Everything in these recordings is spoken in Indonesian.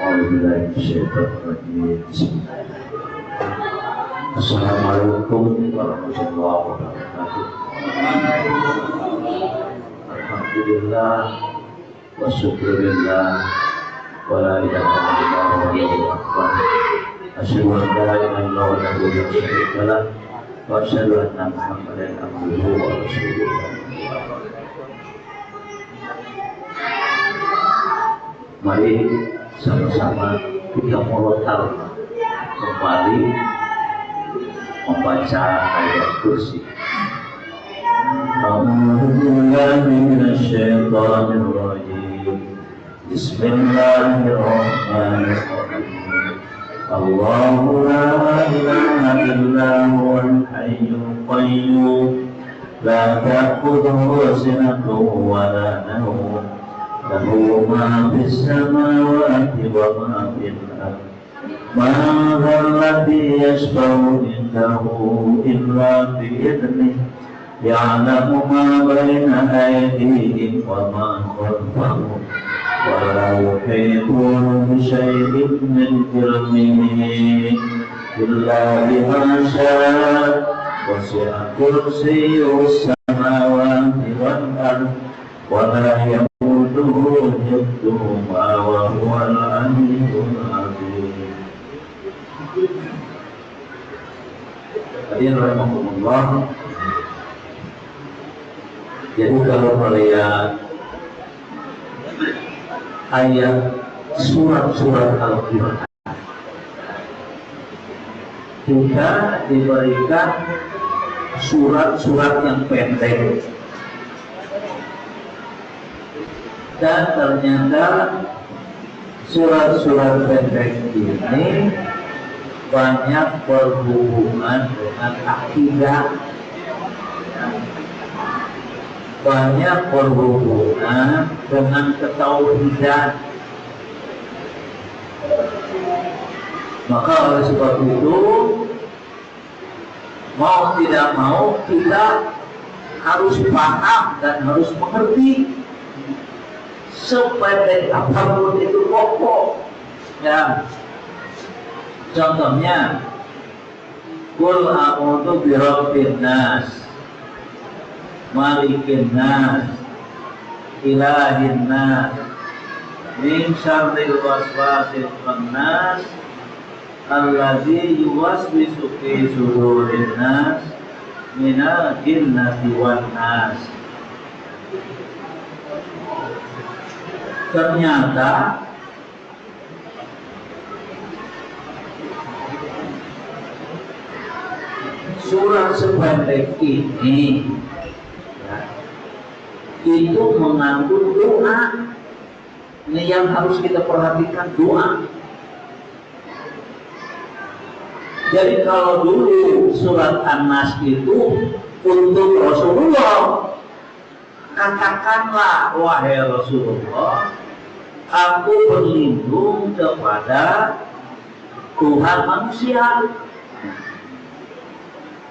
Assalamualaikum warahmatullahi wabarakatuh. Alhamdulillah wa syukurillah wa la ilaha illallah wallahul akbar. Asyhadu an la ilaha illallah wahdahu la syarika lah wa asyhadu anna Muhammadan abduhu wa rasuluh. Mari sama-sama kita murotal kembali membaca ayat kursi. Bismillahirrahmanirrahim. Allahu la ilaha illa huwal hayyul qayyum la ta'khudhuhu sinatun wa la nawm lahu ma fis samawati wa ma fil ardh ma dzalladzi yashfa'u indahu illa bi'idhnihi ya'lamu ma baina aydihim wa ma khalfahum wa la yuhituna bi shay'in min ilmihi illa bima sha'a wasi'a kursiyyuhu as-samawati wal ardh wa la yaquduhu hifdhuhuma wa huwal 'aliyyul 'azim. Hadirin rahimakumullah. Jadi kalau melihat ayat surat-surat Al-Quran, kita diberikan surat-surat yang pendek, dan ternyata surat-surat pendek ini banyak berhubungan dengan akidah, banyak berhubungan dengan ketauhidan. Maka oleh sebab itu, mau tidak mau kita harus paham dan harus mengerti. Sependek apapun itu pokok, ya. Contohnya, Qul a'udzu birabbin nas, malikin nas, ilahin nas, min syarril waswasil khannas, alladzi yuwaswisu fi sudurin nas, minal jinnati wan nas. Ternyata surat sependek ini itu mengandung doa. Ini yang harus kita perhatikan, doa. Jadi kalau dulu surat An-Nas itu untuk Rasulullah, katakanlah wahai Rasulullah, aku berlindung kepada Tuhan manusia.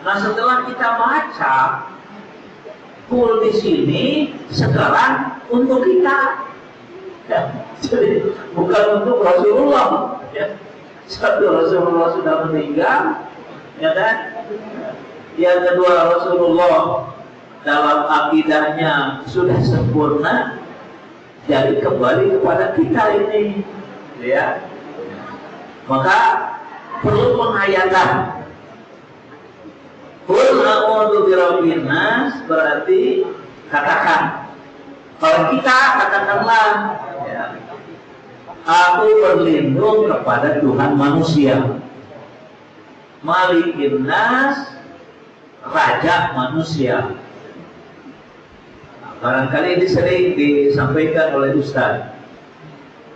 Nah, setelah kita baca Qul di sini, sekarang untuk kita, ya, jadi bukan untuk Rasulullah. Ya. Satu, Rasulullah sudah meninggal, ya kan? Yang kedua, Rasulullah dalam akidahnya sudah sempurna, jadi kembali kepada kita ini, ya. Maka perlu penghayatan. Qul a'udzu birabbin nas berarti katakan. Kalau kita katakanlah, ya, aku berlindung kepada Tuhan manusia. Malikin nas, raja manusia. Nah, barangkali ini sering disampaikan oleh Ustaz.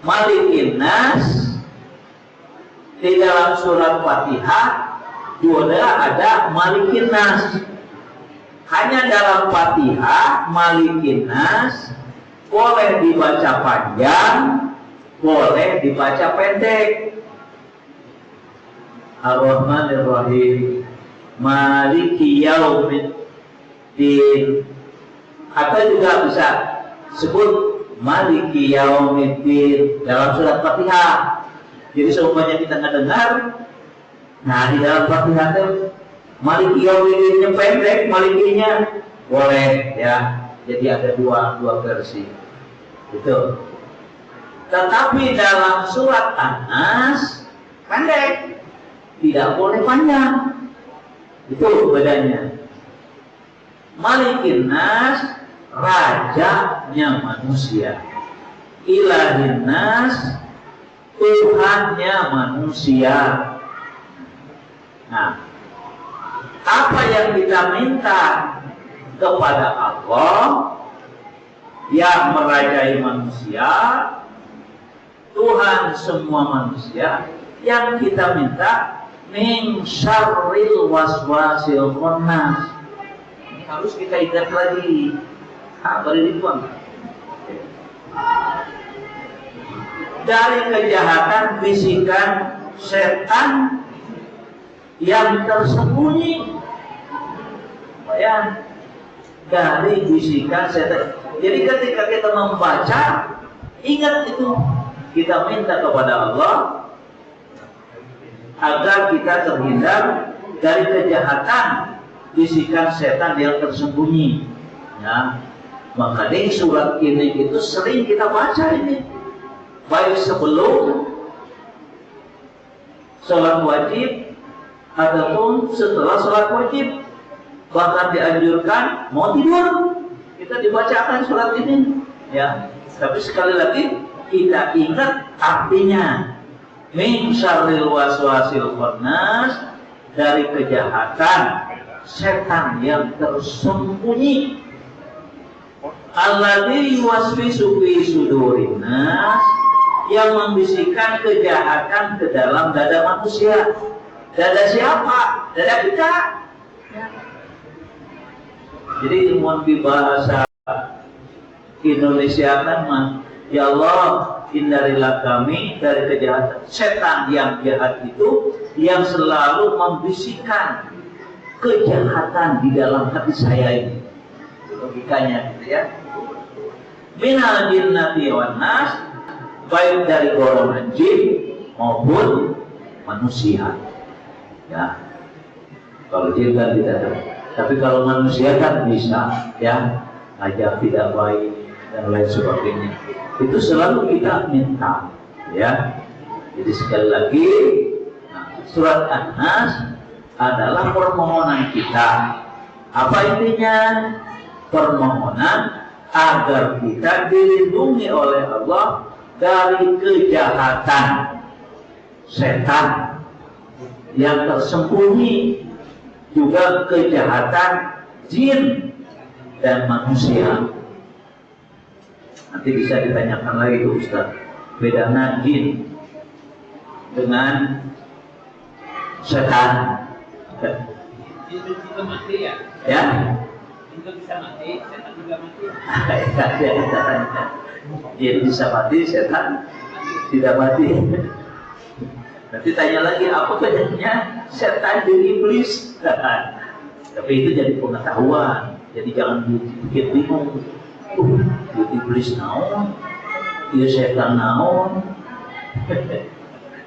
Malikin nas di dalam surat Fatihah juga ada Malikin Nas. Hanya dalam Fatihah Malikin Nas boleh dibaca panjang, boleh dibaca pendek. Ar-Rahmanir-Rahim, Maliki Yaumiddin, atau juga bisa sebut Maliki Yaumiddin dalam surat Fatihah. Jadi seumpamanya kita nggak dengar, nah di dalam Fatihah Malikiyaumiddinnya pendek, Malikinya boleh ya. Jadi ada dua versi. Itu. Tetapi dalam surat An-Nas pendek, tidak boleh panjang. Itu bedanya. Malikin Nas, rajanya manusia. Ilahin Nas, Tuhannya manusia. Nah, apa yang kita minta kepada Allah yang merajai manusia, Tuhan semua manusia, yang kita minta min syarril waswasil khannas. Ini harus kita ingat lagi. Boleh dibuang. Dari kejahatan bisikan setan yang tersembunyi. Ya, dari bisikan setan. Jadi ketika kita membaca, ingat itu, kita minta kepada Allah agar kita terhindar dari kejahatan bisikan setan yang tersembunyi. Ya, maka di surat ini itu sering kita baca ini, baik sebelum sholat wajib ataupun setelah sholat wajib. Bahkan dianjurkan mau tidur kita dibacakan surat ini, ya. Tapi sekali lagi kita ingat artinya, min syarril waswasil khannas, dari kejahatan setan yang tersembunyi, alladzi yuwaswisu fi sudurin nas, yang membisikkan kejahatan ke dalam dada manusia. Dada siapa? Dada kita. Jadi ilmuwan bahasa Indonesia kan, ya Allah, hindarilah kami dari kejahatan setan yang jahat itu, yang selalu membisikkan kejahatan di dalam hati saya ini. Logikanya gitu ya. Minal jinnati wan nas, baik dari golongan jin maupun manusia. Ya, kalau jin kan tidak ada. Tapi kalau manusia kan bisa, ya, ngajak tidak baik dan lain sebagainya. Itu selalu kita minta, ya. Jadi sekali lagi, surat An-Nas adalah permohonan kita. Apa intinya? Permohonan agar kita dilindungi oleh Allah dari kejahatan setan yang tersembunyi, juga kejahatan jin dan manusia. Nanti bisa ditanyakan lagi ke Ustaz, bedanya jin dengan setan. Jin juga mati ya? Ya? Jin bisa mati, setan juga mati. Jin bisa mati, setan tidak mati. Nanti tanya lagi, apa bedanya setan dan iblis? Tapi itu jadi pengetahuan. Jadi jangan bikin bingung. Iblis naon, ya setan naon.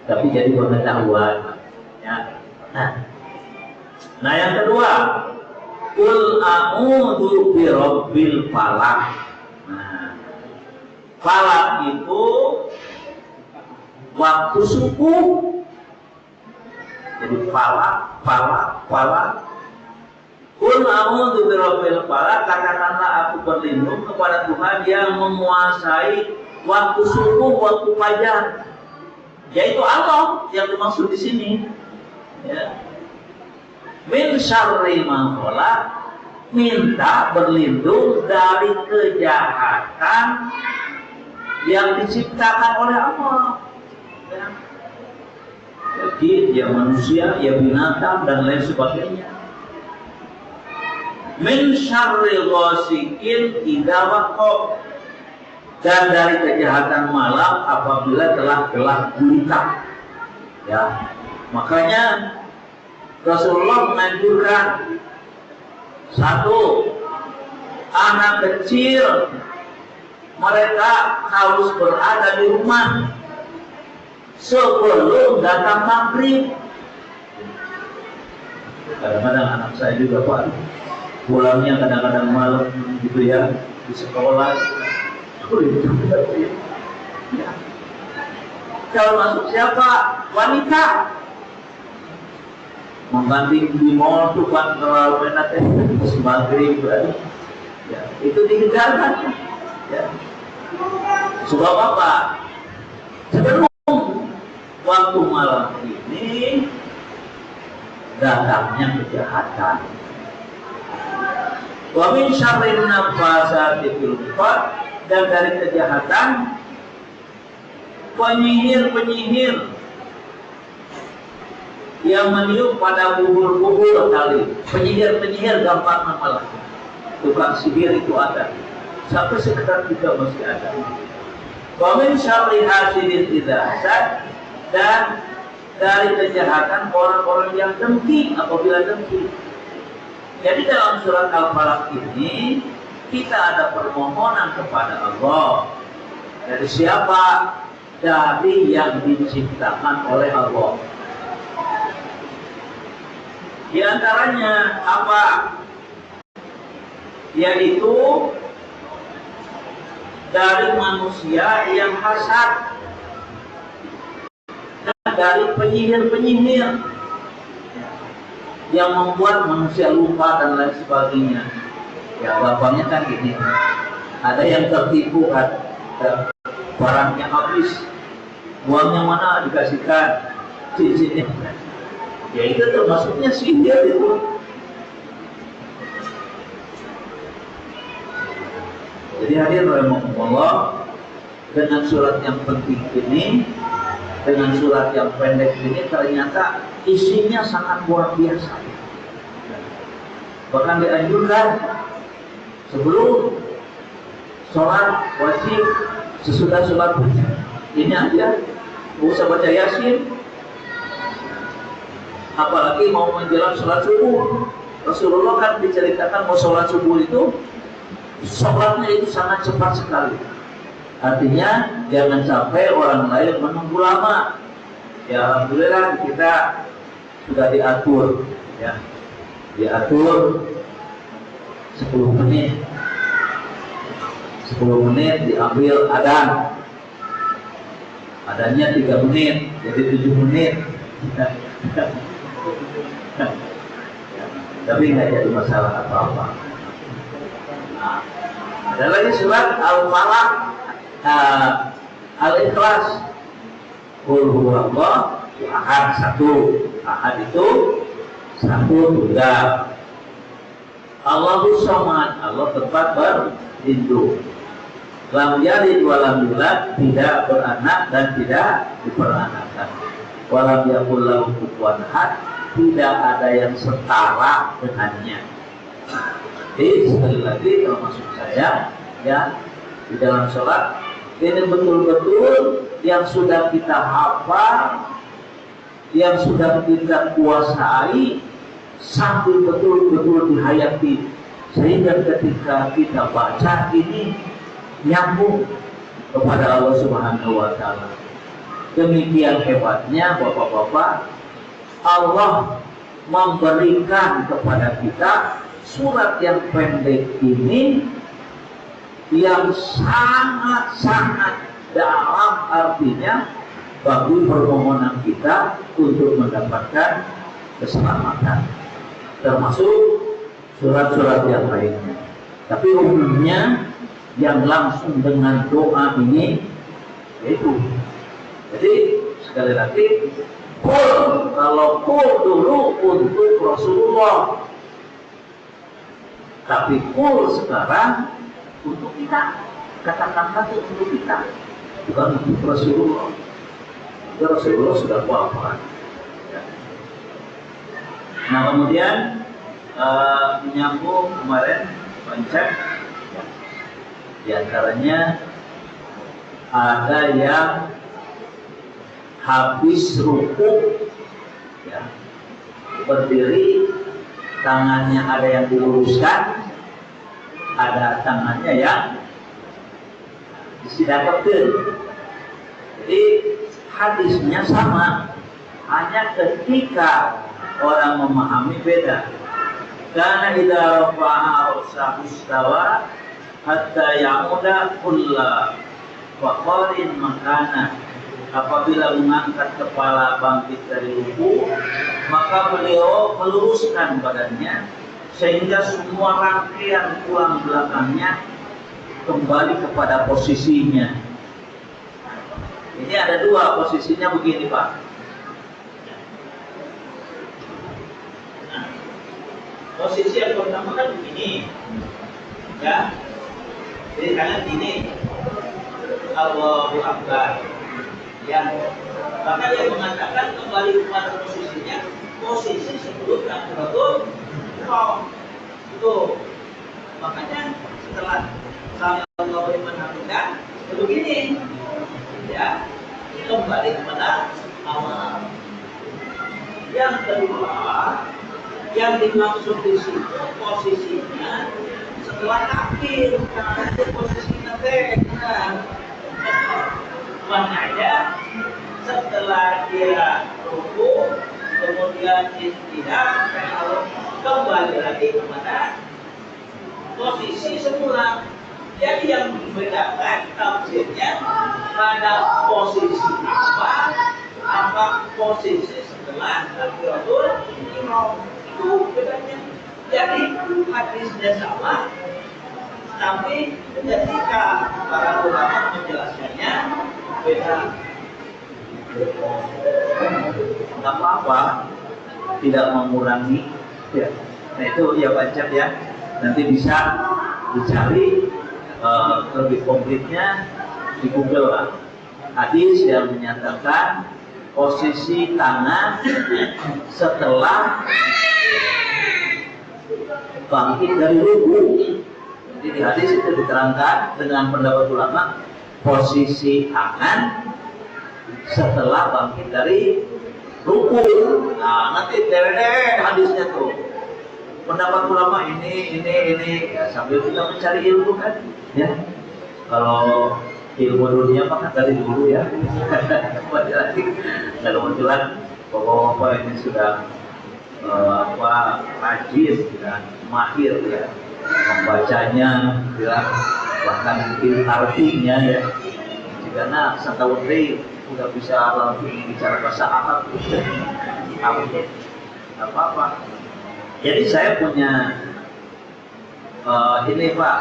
Tapi jadi pengetahuan. Ya. Nah yang kedua, Qul a'udzu birabbil falaq. Nah, falaq itu waktu subuh. Jadi falaq. Qul a'udzu birabbil falaq, katakanlah aku berlindung kepada Tuhan yang menguasai waktu subuh, waktu fajar. Yaitu Allah yang dimaksud di sini. Ya. Min syarri ma khalaq, minta berlindung dari kejahatan yang diciptakan oleh Allah. Ya. Jadi ya manusia, ya binatang dan lain sebagainya. Min syarri ghasikin idza waqab, dan dari kejahatan malam apabila telah gelap gulita. Ya, makanya Rasulullah menganjurkan, satu, anak kecil mereka harus berada di rumah sebelum datang maghrib. Kadang-kadang anak saya juga Pak, pulangnya kadang-kadang malam gitu ya, di sekolah. Ya. Kalau masuk siapa? Wanita. Mengganti di mall tuh kan kalau enak maghrib ya, itu dihindarkan ya. Sebab apa? Sebelum waktu malam ini datangnya kejahatan. Wa min syarrin nafasati fil 'uqad, dan dari kejahatan penyihir-penyihir yang meniup pada bubur-bubur tali. Penyihir-penyihir gampang malah. Tukang sihir itu ada. Sampai sekarang juga masih ada. Wa min syarri hasidin idza hasad, dan dari kejahatan orang-orang yang dengki apabila dengki. Jadi dalam surat Al-Falaq ini kita ada permohonan kepada Allah. Dari siapa? Dari yang diciptakan oleh Allah. Di antaranya apa? Yaitu dari manusia yang hasad, dan dari penyihir-penyihir yang membuat manusia lupa dan lain sebagainya. Ya, gampangnya kan gini, ada yang tertipu kan, barangnya habis, uangnya mana dikasihkan, cincinnya. Ya itu termasuknya sihir itu. Jadi hadir rahimakumullah, dengan surat yang penting ini, dengan surat yang pendek ini ternyata isinya sangat luar biasa. Bahkan dianjurkan sebelum sholat wajib, sesudah sholat wajib, ini aja, nggak usah baca Yasin. Apalagi mau menjelang sholat subuh. Rasulullah kan diceritakan mau sholat subuh itu sholatnya itu sangat cepat sekali. Artinya jangan sampai orang lain menunggu lama. Ya alhamdulillah kita sudah diatur, ya, diatur 10 menit. 10 menit diambil adan. Adannya 3 menit, jadi 7 menit. Tapi nggak jadi masalah apa-apa. Nah, ada lagi surat Al-Falaq, Al-Ikhlas. Qul huwallahu ahad, satu. Ahad itu satu, tunggal. Allahus Samad, Allah tempat berlindung. Lam yalid wa lam yulad, tidak beranak dan tidak diperanakan. Wa lam yakul lahu kufuwan ahad, tidak ada yang setara dengannya. Jadi sekali lagi termasuk saya ya di dalam sholat ini betul-betul yang sudah kita hafal, yang sudah kita kuasai, sambil betul-betul dihayati, sehingga ketika kita baca ini nyambung kepada Allah Subhanahu wa Ta'ala. Demikian hebatnya Bapak-bapak, Allah memberikan kepada kita surat yang pendek ini yang sangat-sangat dalam artinya bagi permohonan kita untuk mendapatkan keselamatan, termasuk surat-surat yang lainnya. Tapi umumnya yang langsung dengan doa ini yaitu, jadi sekali lagi, Qul, kalau Qul dulu untuk Rasulullah, tapi Qul sekarang untuk kita, kata-kata itu untuk kita, bukan untuk Rasulullah. Ya, Rasulullah sudah wafat. Ya. Nah kemudian menyambung kemarin pencet, ya. Di antaranya ada yang habis ruku, ya, berdiri, tangannya ada yang diluruskan, ada tangannya yang disidangkan. Jadi hadisnya sama, hanya ketika orang memahami beda. Karena idza rafa'a ra'sahu istawa hatta ya'uda kulla waqarin makana. Apabila mengangkat kepala bangkit dari ruku, maka beliau meluruskan badannya sehingga semua rangkaian tulang belakangnya kembali kepada posisinya. Ini ada dua posisinya begini, Pak. Nah, posisi yang pertama kan begini, ya. Jadi tangan gini, Allahu Akbar. Ya, maka dia mengatakan kembali kepada posisinya, posisi sebelum Takbiratul Ihram. Itu makanya setelah Allahu liman hamidah begini, ya, kembali kepada awal. Yang kedua, yang dimaksud di situ posisinya setelah takbir, karena posisinya maknanya setelah dia ruku kemudian istirahat kembali lagi kepada posisi semula. Jadi yang membedakan tafsirnya pada posisi apa posisi setelah Takbiratul Ihram, itu bedanya. Jadi hadisnya sama, tapi ketika para ulama menjelaskannya beda. Tidak apa-apa, tidak mengurangi. Ya. Nah itu ya baca ya. Nanti bisa dicari lebih komplitnya di Google lah. Hadis yang menyatakan posisi tangan setelah bangkit dari ruku. Jadi di hadis itu diterangkan dengan pendapat ulama posisi tangan setelah bangkit dari ruku. Nah nanti deret hadisnya tuh pendapat ulama ini ya, sambil kita mencari ilmu kan ya. Kalau ilmu dunia maka dari dulu ya. Kembali lagi kebetulan bapak-bapak ini sudah rajin dan mahir ya membacanya ya, bahkan mungkin artinya ya. Karena setahun ini udah bisa langsung bicara bahasa Arab, apa-apa. Jadi saya punya ini Pak,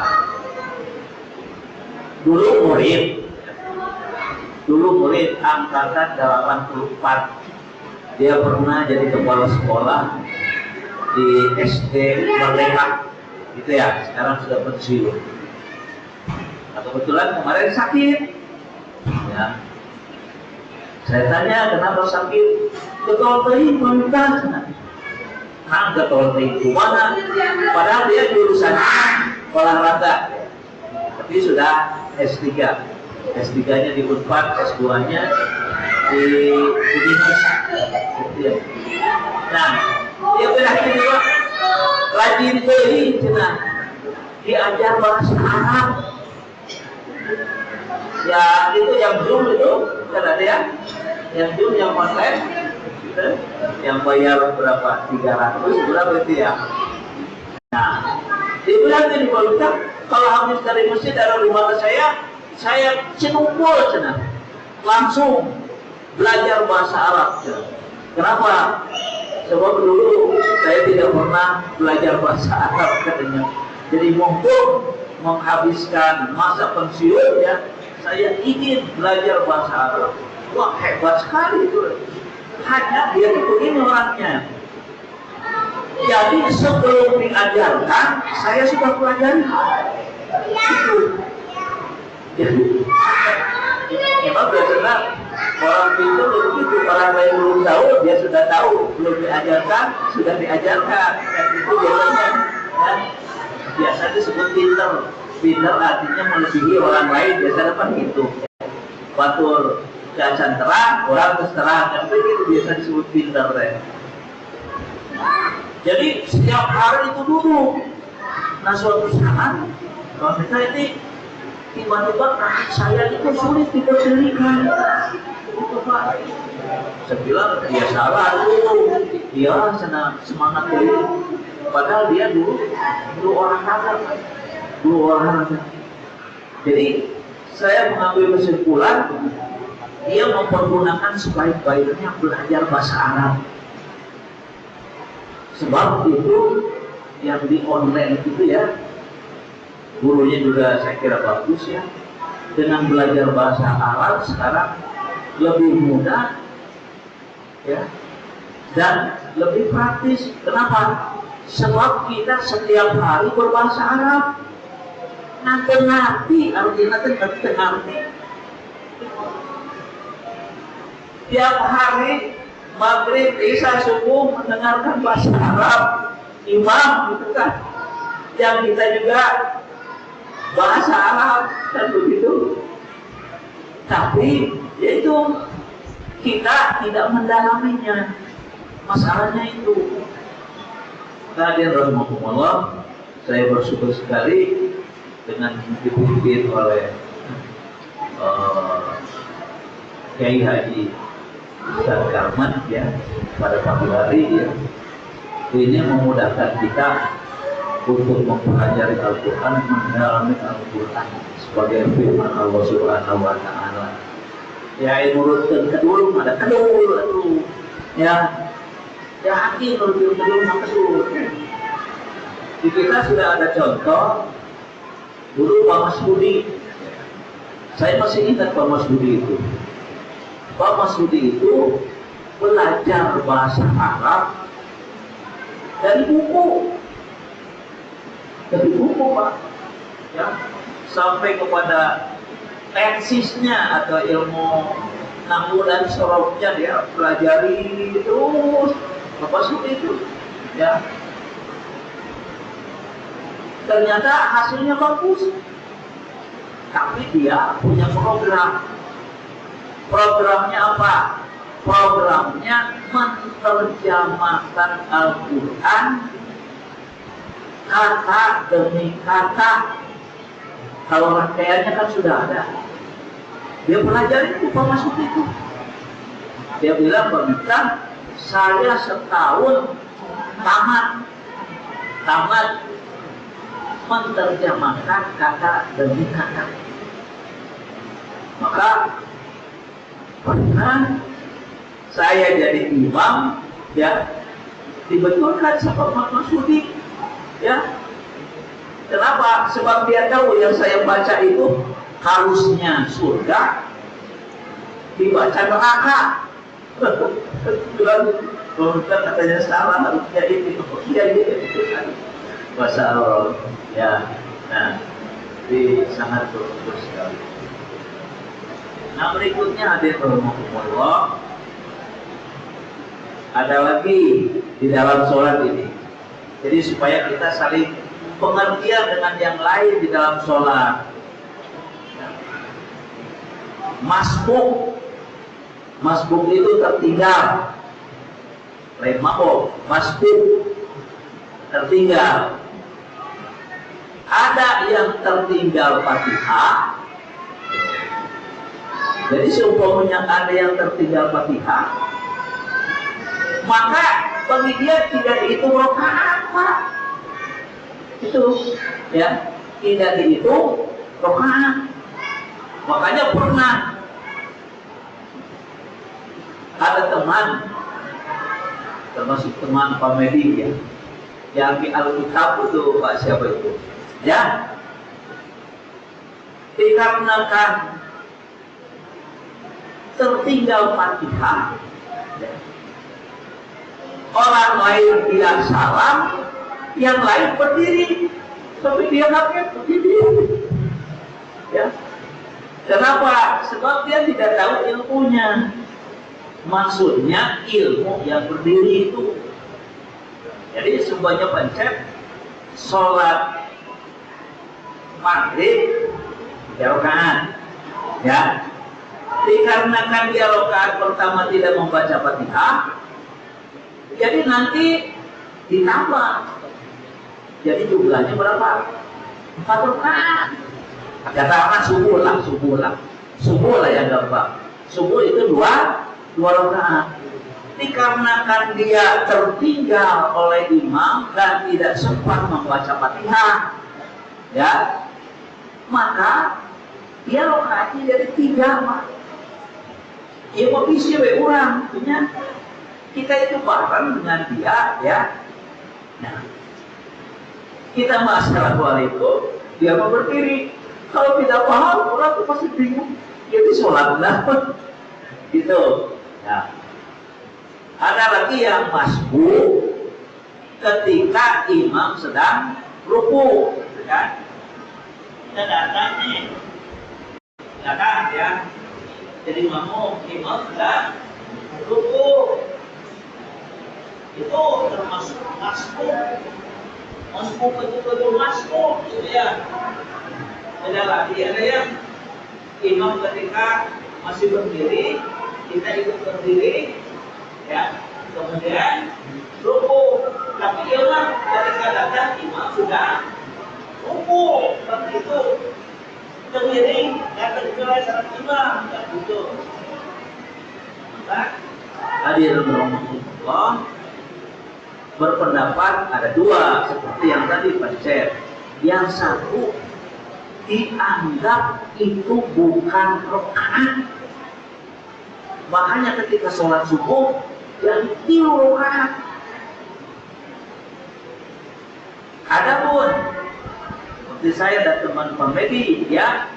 dulu murid angkatan 84, dia pernah jadi kepala sekolah di SD Merdeka, gitu ya. Sekarang sudah pensiun. Nah, kebetulan kemarin sakit. Ya. Saya tanya kenapa sakit? Getol teuing pemerintah. Nah, getol teuing mana? Padahal dia jurusannya olahraga. Tapi sudah S3. S3-nya di Unpad, S2-nya di Dinas. Nah, dia berakhir juga rajin teuing cenah. Diajar bahasa Arab. Ya itu yang Zoom itu kan ada ya, yang Zoom yang online gitu, yang bayar berapa 300 berapa itu ya. Nah dibilang ini Pak, kalau habis dari masjid ada rumah ke saya cenumpul cenah langsung belajar bahasa Arab cenah. Kenapa? Sebab dulu saya tidak pernah belajar bahasa Arab katanya. Jadi mumpung menghabiskan masa pensiun ya, saya ingin belajar bahasa Arab. Wah hebat sekali itu. Hanya dia itu begini orangnya. Jadi sebelum diajarkan, saya sudah pelajari. Itu. Jadi, memang biasanya orang pintar begitu, orang lain belum tahu, dia sudah tahu. Belum diajarkan, sudah diajarkan. Dan itu biasanya, ya, biasa disebut pintar. Pintar artinya melebihi orang lain, biasanya kan gitu. Batur keacan terang, orang terus terang, yang begitu biasa disebut pintar ya. Jadi setiap hari itu dulu. Nah suatu saat, kalau kita ini tiba-tiba kaki saya itu sulit diberdirikan. Itu Pak. Saya bilang dia salah tuh, dia semangat dulu. Padahal dia dulu orang kafir, dulu orang kafir. Jadi saya mengambil kesimpulan dia mempergunakan sebaik-baiknya belajar bahasa Arab. Sebab itu yang di online itu ya, gurunya juga saya kira bagus ya. Dengan belajar bahasa Arab sekarang lebih mudah ya, dan lebih praktis. Kenapa? Sebab kita setiap hari berbahasa Arab. Nanti artinya nanti tiap hari maghrib, isya, subuh mendengarkan bahasa Arab imam gitu kan, yang kita juga bahasa Arab kan begitu. Tapi yaitu kita tidak mendalaminya, masalahnya itu. Hadirin rahimakumullah, saya bersyukur sekali dengan dipimpin oleh Kiai Haji Ustaz Karman ya pada pagi hari ya. Ini memudahkan kita untuk mempelajari Al-Quran, mendalami Al-Quran sebagai firman Allah Subhanahu wa Ta'ala. Ya, menurut kedua ada kedua itu ya. Ya hati menurut kedua maksud. Di kita sudah ada contoh dulu Pak Mas Budi. Saya masih ingat Pak Mas Budi itu. Pak Mas Budi itu belajar bahasa Arab dari buku. Dari buku Pak. Ya, sampai kepada tensisnya atau ilmu nahwu dan sorofnya dia pelajari terus. Apa sih itu? Ya. Ternyata hasilnya bagus. Tapi dia punya program. Programnya apa? Programnya menerjemahkan Al-Quran kata demi kata. Kalau rangkaiannya kan sudah ada. Dia pelajari itu Pak Masud itu. Dia bilang Pak, saya setahun tamat menerjemahkan kata demi kata. Maka pernah saya jadi imam ya, dibetulkan sama Pak Masudi ya. Kenapa? Sebab dia tahu yang saya baca itu harusnya surga dibaca neraka. Bilang, katanya salah, harusnya ini. Iya, Masya Allah. Ya, nah, ini sangat bagus sekali. Nah, berikutnya hadirin ada lagi di dalam sholat ini. Jadi supaya kita saling pengertian dengan yang lain di dalam sholat. Masbuk itu tertinggal. Lain mabuk, masbuk tertinggal. Ada yang tertinggal Fatihah. Jadi seumpamanya ada yang tertinggal Fatihah, maka bagi dia tidak dihitung rakaat, Pak. Itu ya, tidak dihitung rakaat. Makanya pernah ada teman, termasuk teman Pak Medi ya, yang di Alkitab itu Pak siapa itu? Ya, dikarenakan tertinggal Fatihah, ya, orang lain tidak salam, yang lain berdiri, tapi dia nggak berdiri. Ya, kenapa? Sebab dia tidak tahu ilmunya. Maksudnya ilmu yang berdiri itu. Jadi semuanya pencet sholat maghrib 3 rakaat, ya. Dikarenakan dia rakaat pertama tidak membaca Fatihah, jadi nanti ditambah. Jadi jumlahnya berapa? 4 rakaat. Katakan subuh lah yang gampang. subuh itu dua rakaat. Dikarenakan dia tertinggal oleh imam dan tidak sempat membaca Fatihah, ya, maka dia rakaatnya jadi 3, Pak. Ya mau isi orang, punya kita itu bareng dengan dia, ya. Nah, kita masalah soal itu, dia mau berdiri. Kalau tidak paham, orang itu pasti bingung. Jadi sholat kenapa? Gitu. Nah, ada lagi yang masbuk ketika imam sedang ruku, kan? Kita datang nih, datang ya. Jadi imam sedang ruku, itu termasuk masbuk. Masbuk betul-betul masbuk, gitu ya. Ada lagi, ada yang imam ketika masih berdiri, kita ikut berdiri, ya, kemudian ruku. Tapi imam ketika datang imam sudah ruku, begitu berdiri dan berdiri saat imam, begitu. Maka hadirin Allah berpendapat ada dua seperti yang tadi Pak Syed. Yang satu dianggap itu bukan rakaat. Makanya ketika sholat subuh jadi 3 rakaat. Adapun seperti saya dan teman-teman Medi, ya,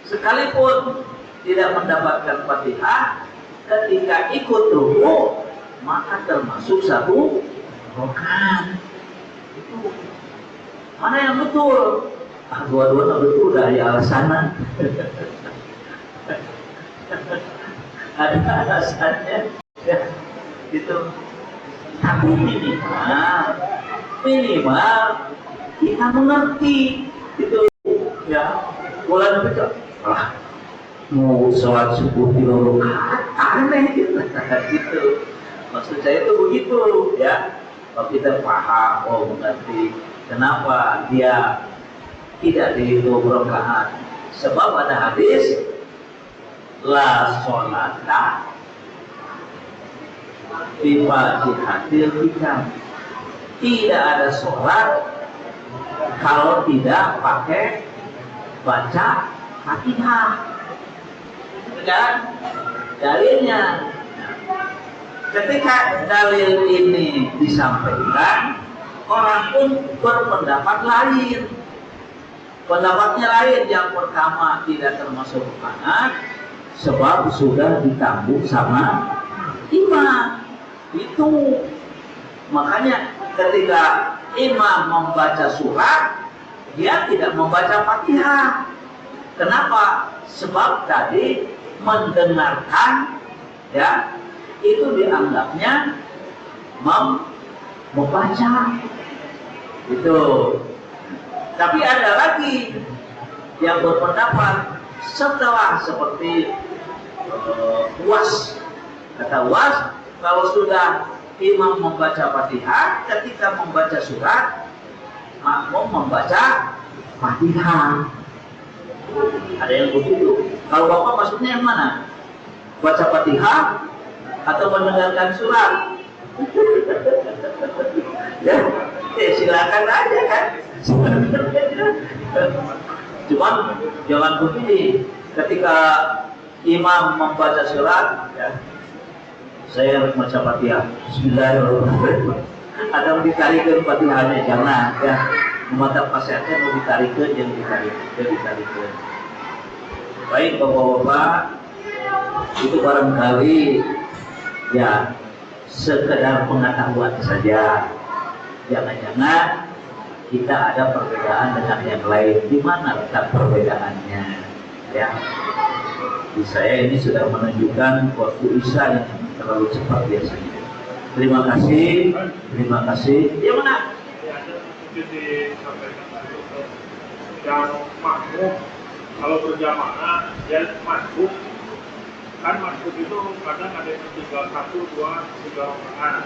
sekalipun tidak mendapatkan Fatihah, ketika ikut ruku maka termasuk 1 rakaat. Itu mana yang betul? Dua-duanya betul dari alasannya. Ada alasannya, ya, gitu. Tapi minimal kita mengerti, itu, ya. Bulan itu, mau sholat subuh 3 rakaat, aneh gitu. Gitu. Maksud saya itu begitu, ya. Kalau kita paham, mengerti kenapa dia tidak dihitung rakaat. Sebab ada hadis la sholata bi fatihatil kitab. Tidak ada sholat kalau tidak pakai baca Fatihah. Dan dalilnya, ketika dalil ini disampaikan, orang pun berpendapat lain. Pendapatnya lain. Yang pertama tidak termasuk rakaat sebab sudah ditanggung sama imam. Itu makanya ketika imam membaca surat, dia tidak membaca Fatihah. Kenapa? Sebab tadi mendengarkan, ya, itu dianggapnya membaca. Itu. Tapi ada lagi yang berpendapat setelah seperti UAS. Kata UAS, kalau sudah imam membaca Fatihah, ketika membaca surat, makmum membaca Fatihah. Ada yang begitu. Kalau Bapak maksudnya yang mana? Baca Fatihah atau mendengarkan surat? Ya, silakan aja kan. Cuman jangan begini, ketika imam membaca surat, ya, saya membaca Fatihah, Bismillahirrahmanirrahim. Ada yang ditarikkan Fatihahnya, jangan, ya. Mata pasiennya mau ditarikkan, jangan ditarikkan. Baik Bapak-bapak, itu barangkali, ya, sekedar pengetahuan saja. Jangan-jangan kita ada perbedaan dengan yang lain. Di mana letak perbedaannya? Ya, di saya ini sudah menunjukkan waktu Isya yang terlalu cepat biasanya. Terima kasih. Yang mana? Yang makmum kalau berjamaah dia masbuk, kan masbuk itu kadang ada yang tinggal 1, 2, 3 rakaat.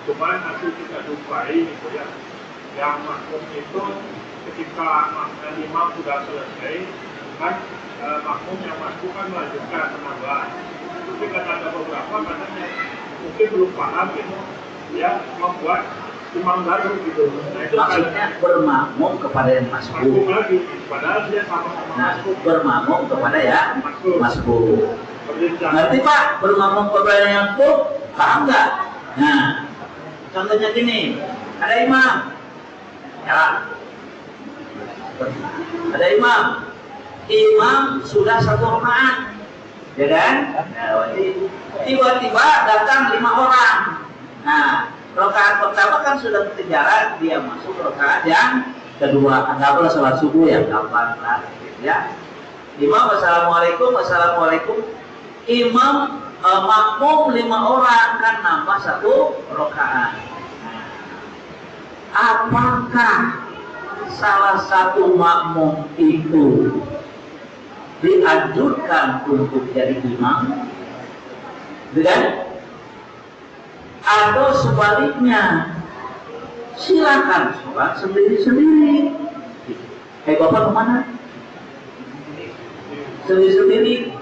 Cuman nanti kita jumpai gitu ya, yang makmum itu ketika imam sudah selesai, kan makmum yang masuk kan melanjutkan menambah. Tapi kan ada beberapa katanya mungkin belum paham gitu, ya membuat imam baru gitu. Nah, itu Maksudnya bermakmum kepada yang masuk masbuk. lagi, padahal dia sama-sama Nah, masuk. bermakmum kepada yang masbuk. Berbincang. Ngerti Pak? Bermakmum kepada yang masbuk, paham nggak? Nah, contohnya gini, ada imam, ya, ada imam, imam sudah 1 rakaat, ya kan? Nah, tiba-tiba datang 5 orang. Nah, rakaat pertama kan sudah ketinggalan, dia masuk rakaat yang kedua. Anggaplah sholat subuh yang gampang lah, gitu ya. Imam wassalamualaikum, wassalamualaikum. Imam makmum 5 orang kan nambah 1 rakaat. Apakah salah satu makmum itu dianjurkan untuk jadi imam? Kan? Atau sebaliknya, silakan sholat sendiri-sendiri. Bapak kemana? Sendiri-sendiri.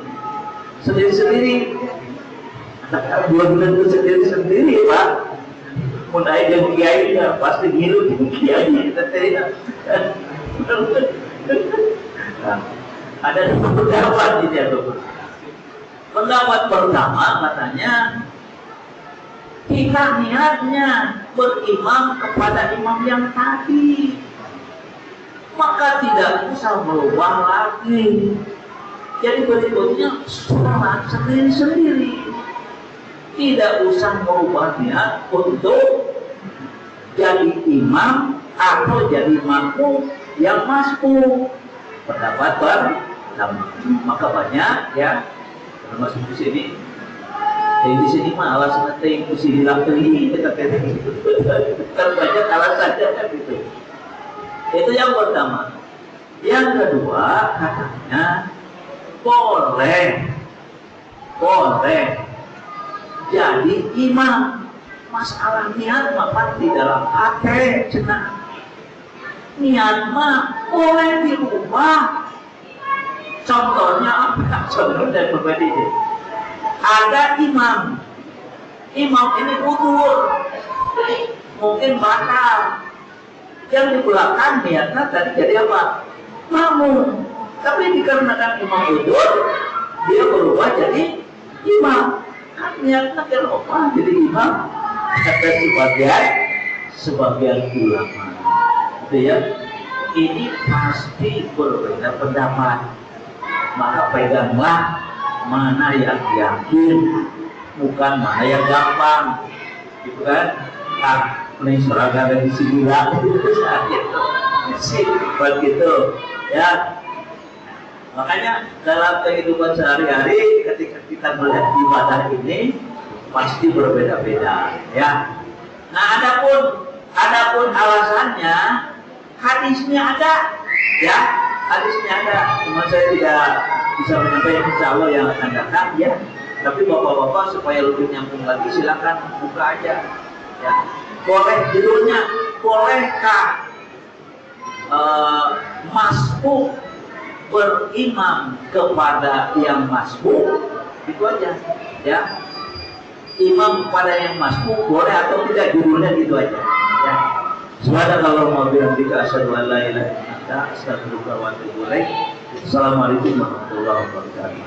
Belum tentu sendiri-sendiri, Pak. Mulai dari kiainya pasti ngilu di kiainya. Ada 2 pendapat di dia. Pendapat pertama katanya, kita niatnya berimam kepada imam yang tadi, maka tidak usah berubah lagi. Jadi berikutnya sholat sendiri-sendiri, tidak usah merubah niat untuk jadi imam atau jadi makmum yang masbuk. Pendapat pertama, maka banyak ya termasuk di sini. Di sini mah alasan yang mesti dilakukan kita gitu. Terbanyak alasannya kan gitu. Itu yang pertama. Yang kedua katanya boleh jadi imam. Masalah niat mah di dalam hati cenah. Niat mah boleh dirubah. Contohnya apa? Contohnya berbeda. Ada imam ini udur, mungkin batal. Yang di belakang niatnya tadi jadi apa? Makmum. Tapi dikarenakan imam udur, dia berubah jadi imam. Kan niatnya berubah jadi imam. Kata sebagian ulama, itu ya, ini pasti berbeda pendapat. Maka peganglah mana yang yakin, bukan mana yang gampang, gitu kan? Ini seragam di sini lah, begitu, ya. Makanya dalam kehidupan sehari-hari, ketika kita melihat ibadah ini pasti berbeda-beda, ya. Nah, adapun alasannya, hadisnya ada, ya. Hadisnya ada, cuma saya tidak bisa menyampaikan insya Allah yang akan datang, ya. Tapi bapak-bapak supaya lebih nyambung lagi silakan buka aja, ya. Boleh judulnya, bolehkah masbuk berimam kepada yang masbuk? Itu aja, ya. Imam kepada yang masbuk boleh atau tidak, judulnya gitu aja, ya. Subhanallah wa bihamdika asyhadu an la ilaha illa anta astaghfiruka wa atubu ilaik. Assalamualaikum warahmatullahi wabarakatuh.